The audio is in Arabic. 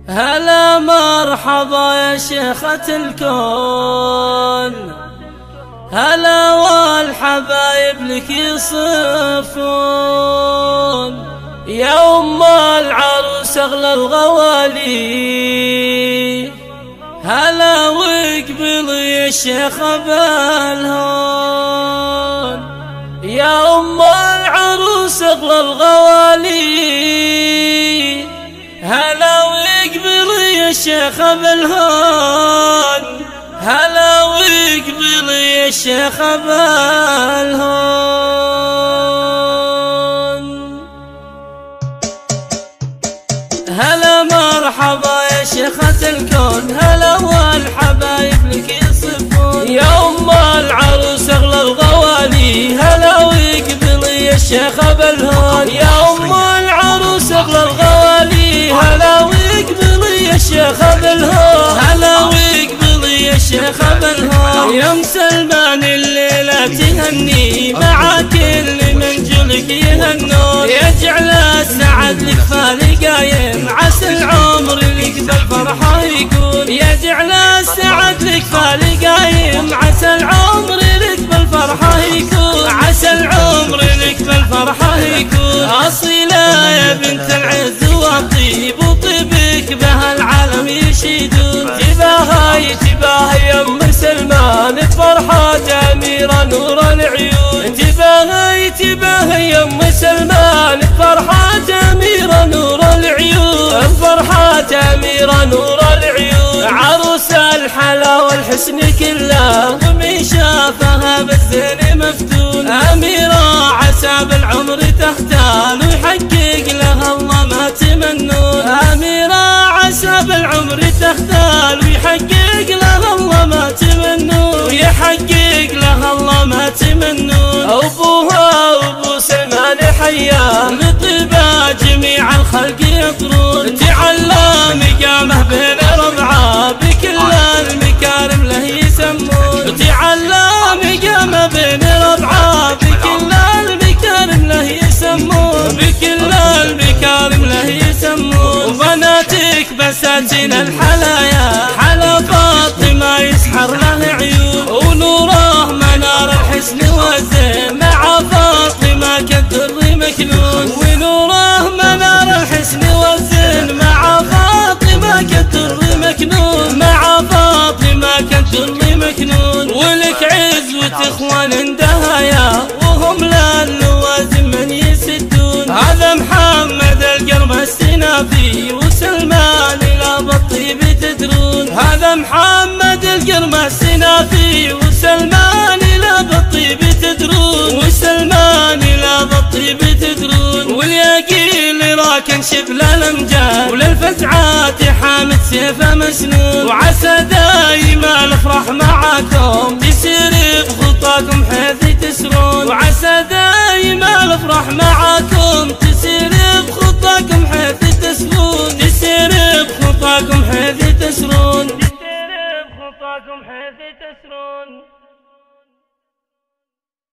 هلا مرحبا يا شيخة الكون، هلا والحبايب لك يصفون، يا أم العروس أغلى الغوالي. هلا واقبل يا شيخة بالهون، يا أم العروس أغلى الغوالي. هلا واقبل يا شيخة بالهون، هلا واقبل يا شيخة بالهون. هلا مرحبا يا شيخة الكون، هلا والحبايب لك يصفون، يا أم العروس أغلى الغوالي. هلا واقبل يا شيخة بالهون، يا أم العروس أغلى الغوالي. هلا واقبل يا شيخة بالهون، هلا واقبل يا شيخة بالهون. يا مسلمان الليلة تهني مع كل من جلك يهنون، يجعل السعد لك فالي قايم، عسى العمر لك بالفرحة يكون. يجعل السعد لك فالي قايم، عسى العمر لك بالفرحة يكون، عسى العمر لك بالفرحة يكون. أصيلة يا بنت العز والطيب، وطيبك بها العالم يشيدون. تباهي يا ام سلمان بفرحة أميرة نور العيون. تباهي يا ام سلمان بفرحة أميرة نور العيون، بفرحة أميرة نور العيون. عروس الحلا والحسن كله، ومن شافها بالزين مفتون. أميرة عسى بالعمر تختال، ويحقق لها الله ما تمنون. أميرة عسى بالعمر تختال، ويحقق لها الله ما تمنون، ويحقق لها الله ما تمنون. أبوها وأبو سلمان حياه، لطيبة جميع الخلق يطرون. تعلى مقامه بين ربعه، بكل المكارم له يسمون. تعلى مقامه بين ربعه، بكل المكارم له يسمون، بكل المكارم له يسمون. وبناتك بساتين الحلايا، حلا فاطمة يسحر له عيون. ونوره منار الحسن والزين، مع فاطمة كالدر مكنون. ونوره منار الحسن والزين، مع فاطمة كالدر مكنون، مع فاطمة كالدر مكنون. ولك عزوة اخوان دهايا، وهم للوازم من يسدون. هذا محمد القرم السنافي، وسلمان الى بالطيب تدرون. هذا محمد القرم السنافي، وسلمان الى بالطيب تدرون، وسلمان الى بالطيب تدرون. واليقين راكن شبل الامجاد، وللفزعات حامد سيفه مسنون. وعسى دايما الافراح معاكم، تسير بخطاكم حيث تسرون. وعسى دايما الافراح معاكم، تسير بخطاكم حيث تسرون. تسير بخطاكم حيث تسرون، تسير بخطاكم حيث